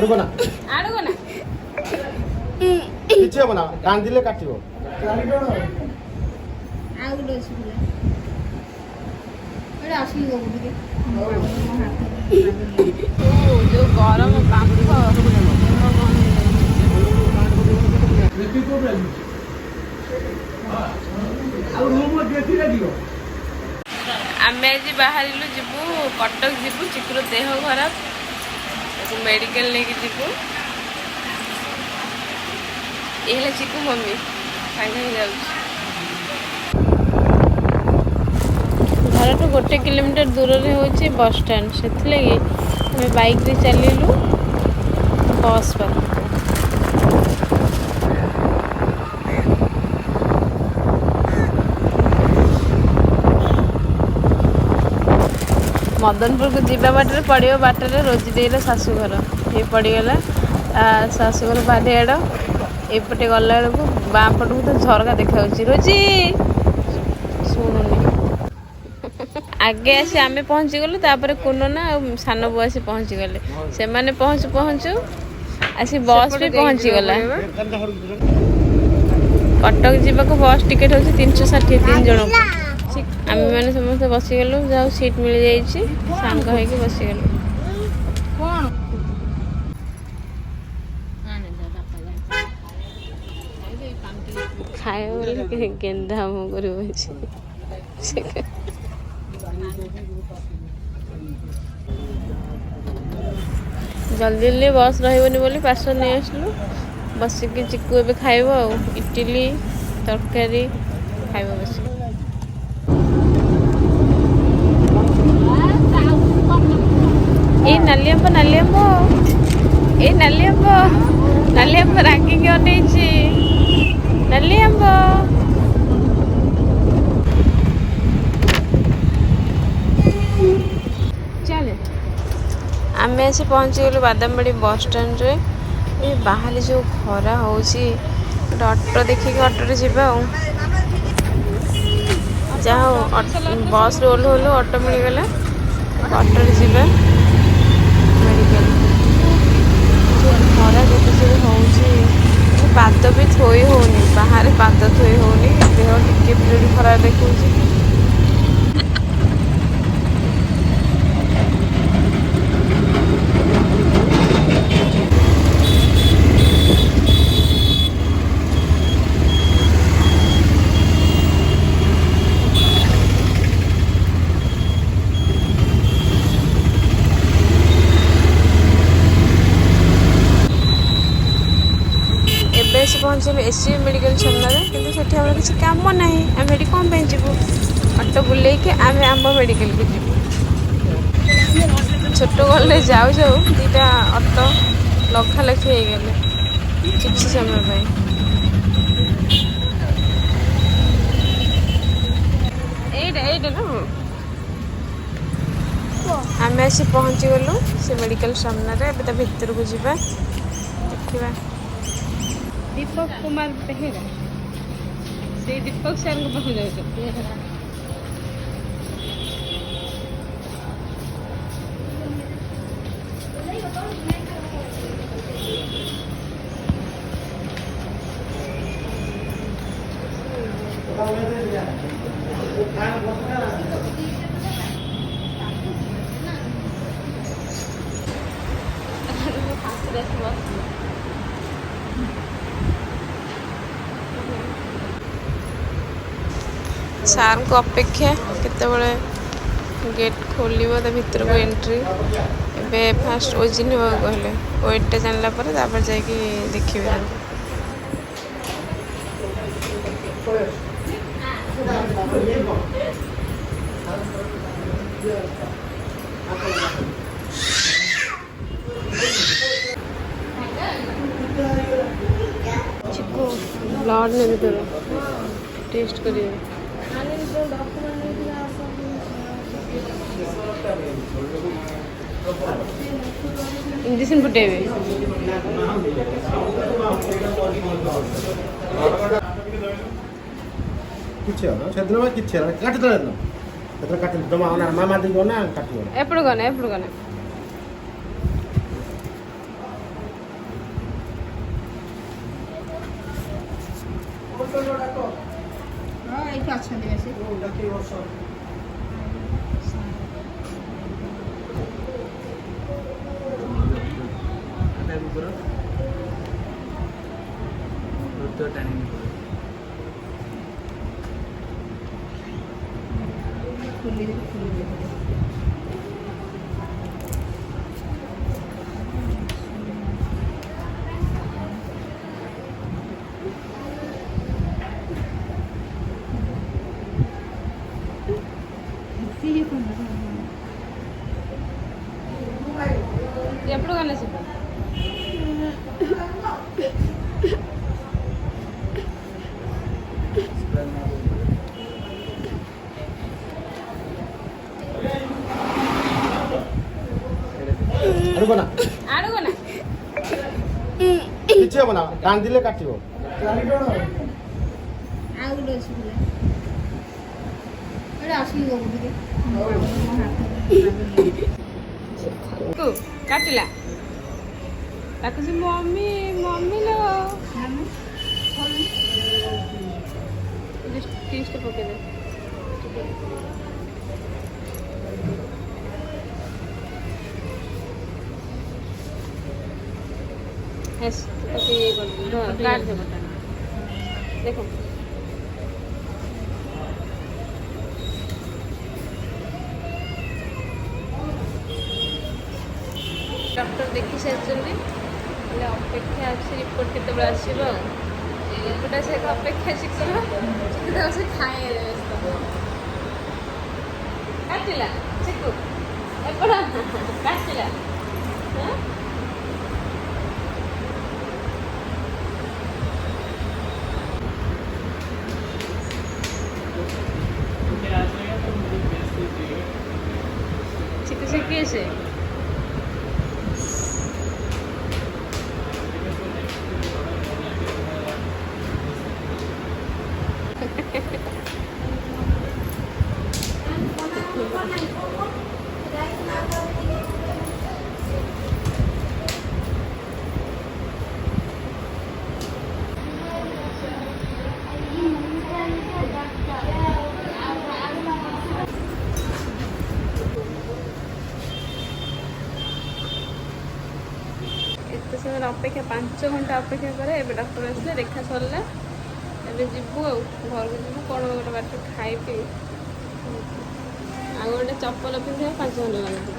ଆଡ଼କୁ ନା କିଛି ହବ ନା କାନ୍ଦିଲେ କାଟିବ। ଆଉ ଗୋଟେ ଅଛି ପିଲା ଏଇଟା ଆସିକି ଗବୁ ଟିକେ ଯୋଉ ଗରମ ବାମ୍ଫ ଆମେ ଆଜି ବାହାରିଲୁ ଯିବୁ କଟକ ଯିବୁ ଚିକୁର ଦେହ ଖରାପ ତାକୁ ମେଡ଼ିକାଲ ନେଇକି ଯିବୁ। ଏ ହେଲା ଚିକୁ ମମ୍ମି ଖାଇ ଯାଉଛି। ଘରଠୁ 1 କିଲୋମିଟର ଦୂରରେ ହେଉଛି ବସଷ୍ଟାଣ୍ଡ, ସେଥିଲାଗି ଆମେ ବାଇକ୍ରେ ଚାଲିଲୁ ବସ୍ ପାଖକୁ। ମଦନପୁରକୁ ଯିବା ବାଟରେ ପଡ଼ିବ ବାଟରେ ରୋଜି ଦେଇର ଶାଶୁଘର, ଇଏ ପଡ଼ିଗଲା ଶାଶୁଘର ବାରିଆଡ଼। ଏପଟେ ଗଲା ବେଳକୁ ବାଁ ପଟକୁ ତ ଝରକା ଦେଖାଯାଉଛି। ରୋଜି ଶୁଣୁନି। ଆଗେ ଆସି ଆମେ ପହଞ୍ଚିଗଲୁ, ତାପରେ କୁନନା ଆଉ ସାନ ବୋଉ ଆସି ପହଞ୍ଚିଗଲେ। ସେମାନେ ପହଞ୍ଚୁ ପହଞ୍ଚୁ ଆସି ବସ୍ ବି ପହଞ୍ଚିଗଲା। କଟକ ଯିବାକୁ ବସ୍ ଟିକେଟ୍ ହେଉଛି 360 3 ଜଣକୁ। ଆମେ ମାନେ ସମସ୍ତେ ବସିଗଲୁ, ଯାଉ ସିଟ୍ ମିଳିଯାଇଛି, ସାଙ୍ଗ ହେଇକି ବସିଗଲୁ। ଖାଇବ ବୋଲି ଗେନ୍ଧା ମୁହଁ କରିବ। ଜଲ୍ଦି ଜଲ୍ଦି ବସ୍ ରହିବନି ବୋଲି ପାର୍ସଲ ନେଇ ଆସିଲୁ। ବସିକି ଚିକୁ ଏବେ ଖାଇବ ଆଉ ଇଟିଲି ତରକାରୀ ଖାଇବ ବସିକି। ଏଇ ନାଲି ଆମ୍ବ ଏଇ ନାଲି ଆମ୍ବ ରାଗିକି ଅନେଇଛି। ନାଲି ଆମ୍ବ ଚାଲେ। ଆମେ ଆସି ପହଞ୍ଚିଗଲୁ ବାଦାମବାଡ଼ି ବସଷ୍ଟାଣ୍ଡରେ। ଏ ବାହାରେ ଯେଉଁ ଖରା ହେଉଛି, ଗୋଟେ ଅଟୋ ଦେଖିକି ଅଟୋରେ ଯିବା ଆଉ। ଯାହା ହଉ ବସ୍ରୁ ଓହ୍ଲୁ ଅଟୋ ମିଳିଗଲା, ଅଟୋରେ ଯିବା ମେଡ଼ିକାଲ। ଖରା ଯେତେ ସବୁ ହେଉଛି, ପାଦ ବି ଥୋଇ ହେଉନି, ବାହାରେ ପାଦ ଥୋଇ ହେଉନି, ଦେହ ଟିକେ ବି ଖରା ଦେଖାଉଛି। ଏସି ପହଞ୍ଚିଲୁ ଏସି ମେଡ଼ିକାଲ ସାମ୍ନାରେ, କିନ୍ତୁ ସେଠି ଆମର କିଛି କାମ ନାହିଁ। ଆମେ ଏଠି କ'ଣ ପାଇଁ ଯିବୁ? ଅଟୋ ବୁଲେଇକି ଆମେ ଆମ ମେଡ଼ିକାଲକୁ ଯିବୁ। ଛୋଟ ଗଲେ ଯାଉ ଯାଉ 2ଟା ଅଟୋ ଲଖାଲଖି ହେଇଗଲେ କିଛି ସମୟ ପାଇଁ। ଏଇଟା ନା ଆମେ ଆସି ପହଞ୍ଚିଗଲୁ ସେ ମେଡ଼ିକାଲ ସାମ୍ନାରେ। ଏବେ ତା ଭିତରକୁ ଯିବା, ଦେଖିବା। दीपक कुमार बेहेरा से दीपक सर को पाखु जाऊ। सार को अपेक्षा केतेबेले गेट खोलिबो ता भीतर को एंट्री। एबे फास्ट ओजिन हो कहले वेट जानला पर तापर जाय कि देखिबे। चिको ब्लड ने भीतर टेस्ट करिए। इंजेक्शन फुटेबे किछ हो सेदिन में किछ काट दे न एतर काट दे मामा दी गना काटियो एपड़ गने କୋଉଠି ଅଛନ୍ତି ବେଶୀ? ఎప్పుడు కనేసి ଆଡ଼ୁବନା ଆଡ଼ୁଗନା କିଛି ହବ ନା ଟାଣି ଦିଲେ କାଟିବ। ଆଉ ଗୋଟେ ଅଛି ପିଲା ଏଇଟା ଆସିକି ଗବୁ ଟିକେ କାଟିଲା ଡାକୁଛି ମମି ମମି लो टेस्ट पकेदे यस तो ये काट दे बता देखो डॉक्टर देखी सारी अपेक्षा अच्छी रिपोर्ट केत आसो रिपोर्ट से अपेक्षा चिकन से खाए काटिला चिकू एपड़ा काटिला चिकू से कैसे एत समय अपेक्षा 5 घंटा अपेक्षा करे एबे डॉक्टर आसले देखा सरला एबे जीवु आ घर को जीवु कौन गोटे बाट खाई पी आ गोटे चप्पल पिंधे 5 घंटा लगे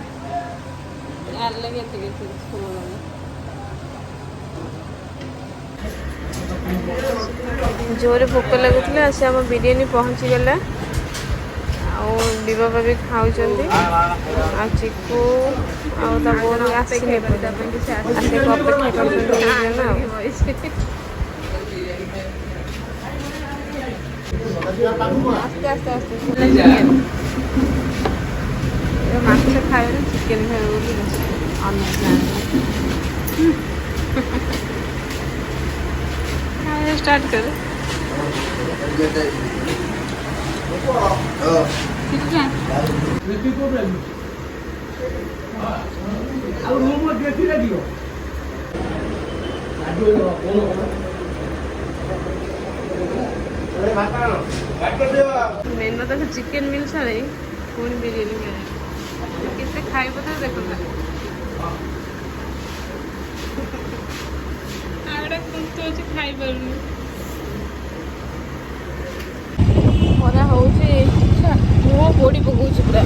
यार लगे जोरे भोक लगुला से आम बिरियानी पहुँची गला डिबा भी खाऊँ आ चिकू आउन आसने अपेक्षा आस्ते आस्ते आस्ते माछ खाए चिकेन खाए स्टार्ट कर मेन तो चिकेन मिल सारे पुणी बिरियानी केते खाइब तो देखो आगड़ा कुंत अच्छे खाई पारूनी खरा हो मुह पोड़ी पकाऊँ पूरा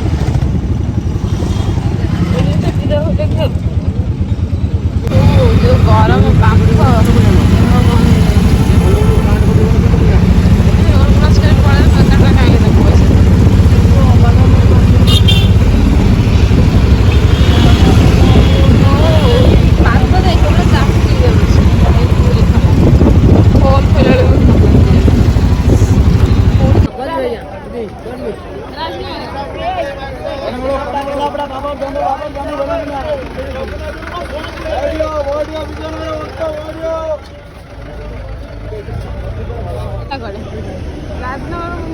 देख जो गरम बांफ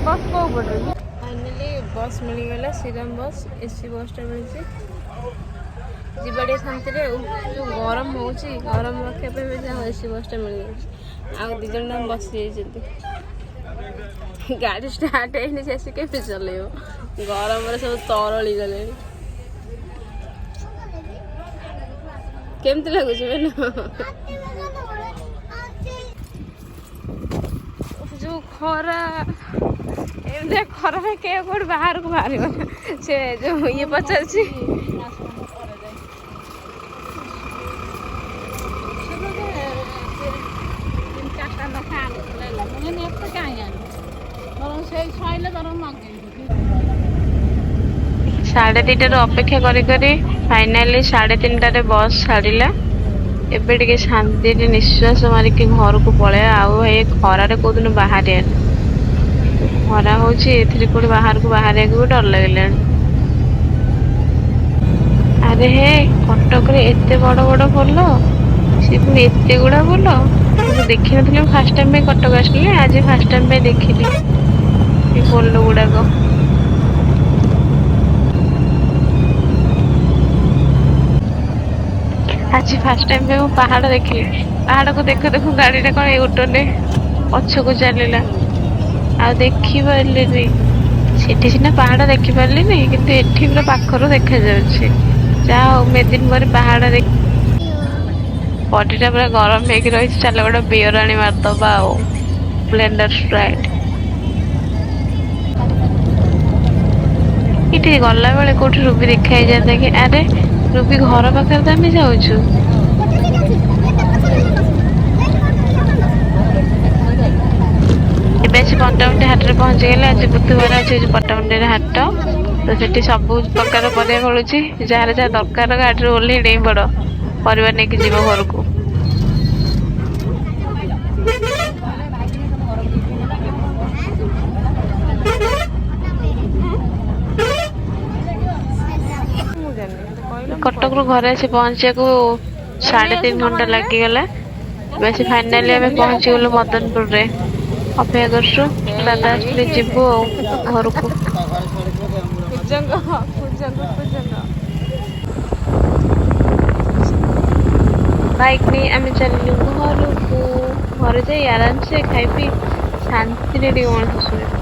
बस कौ पटे फाइनाली बस मिलगला श्रीराम बस एसी बसटा मिली जीवाटे शांति जो गरम हो गरम रखापी एसी बसटा मिल गई आ 2 जन बस ଗାଡ଼ି ଷ୍ଟାର୍ଟ ହେଇନି ସେ କେମିତି ଚଲେଇବ ଗରମରେ ସବୁ ତରଳି ଗଲେଣି। କେମିତି ଲାଗୁଛି ବେଲ ଯୋଉ ଖରା ଏମିତି ଖରାରେ କେ କୋଉଠି ବାହାରକୁ ବାହାରିବ ନା ସେ ଯୋଉ ଇଏ ପଚାରୁଛି साढ़े 3टाରୁ ଅପେକ୍ଷା କରି କରି ଫାଇନାଲି 3:30ରେ ବସ୍ ଛାଡ଼ିଲା। ଏବେ ଟିକେ ଶାନ୍ତିରେ ନିଶ୍ୱାସ ମାରିକି ଘରକୁ ପଳେଇବା। ଆଉ ଏ ଖରାରେ କୋଉଦିନ ବାହାରିଆନି ଖରା ହଉଛି ଏଥିରେ କୋଉଠି ବାହାରକୁ ବାହାରିବାକୁ ବି ଡର ଲାଗିଲାଣି। ଆରେ ହେ କଟକରେ ଏତେ ବଡ଼ ବଡ଼ ପୋଲ ସେ ପୁଣି ଏତେ ଗୁଡ଼ା ପୋଲ ମୁଁ ଦେଖିନଥିଲି। ମୁଁ ଫାଷ୍ଟ ଟାଇମ୍ ପାଇଁ କଟକ ଆସିଲି ଆଜି ଫାଷ୍ଟ ଟାଇମ୍ ପାଇଁ ଦେଖିଲି ଏ ପୋଲ ଗୁଡ଼ାକ। ଆଜି ଫାଷ୍ଟ ଟାଇମ୍ ପାଇଁ ମୁଁ ପାହାଡ଼ ଦେଖିଲି। ପାହାଡ଼କୁ ଦେଖୁ ଦେଖୁ ଗାଡ଼ିଟା କ'ଣ ଏ ଉଟନେ ପଛକୁ ଚାଲିଲା ଆଉ ଦେଖିପାରିଲିନି। ସେଠି ସିନା ପାହାଡ଼ ଦେଖିପାରିଲିନି କିନ୍ତୁ ଏଠି ପୁରା ପାଖରୁ ଦେଖାଯାଉଛି। ଯାହା ହଉ ମେଦିନ ପରେ ପାହାଡ଼ ଦେଖି ବଡ଼ିଟା ପୁରା ଗରମ ହେଇକି ରହିଛି। ଚାଲ ଗୋଟେ ବିୟର ଆଣି ମାରିଦବା ଆଉ ବ୍ଲେଣ୍ଡର ସ୍ପ୍ରାଇଟ୍। ଏଠି ଗଲାବେଳେ କୋଉଠି ରୁବି ଦେଖା ହେଇଯାନ୍ତା କି? ଆରେ ରୁବି ଘର ପାଖରେ ତ ଆମେ ଯାଉଛୁ। ଏବେ ଆସି ପଟ୍ଟାମୁଣ୍ଡାଇ ହାଟରେ ପହଞ୍ଚିଗଲେ। ଆଜି ବୁଧବାର ଅଛି ପଟ୍ଟାମୁଣ୍ଡାଇରେ ହାଟ ତ ସେଠି ସବୁ ପ୍ରକାର ପରିବା ମିଳୁଛି। ଯାହାର ଯାହା ଦରକାର ଗାଡ଼ିରୁ ଓହ୍ଲେଇ ଡେଇଁ ପଡ଼ ପରିବା ନେଇକି ଯିବ ଘରକୁ। କଟକରୁ ଘରେ ଆସି ପହଞ୍ଚିବାକୁ 3.5 ଘଣ୍ଟା ଲାଗିଗଲା। ବେଶୀ ଫାଇନାଲି ଆମେ ପହଞ୍ଚିଗଲୁ ମଦନପୁରରେ। ଅପେକ୍ଷା କରୁଛୁ ଦାଦା ଆସିଲେ ଯିବୁ ଆଉ ଘରକୁ। ବାଇକ୍ ନେଇ ଆମେ ଚାଲିଲୁ ଘରକୁ। ଘରେ ଯାଇ ଆରାମସେ ଖାଇ ପିଇ ଶାନ୍ତିରେ ଟିକେ ମଣିଷ ଶୋଇବ।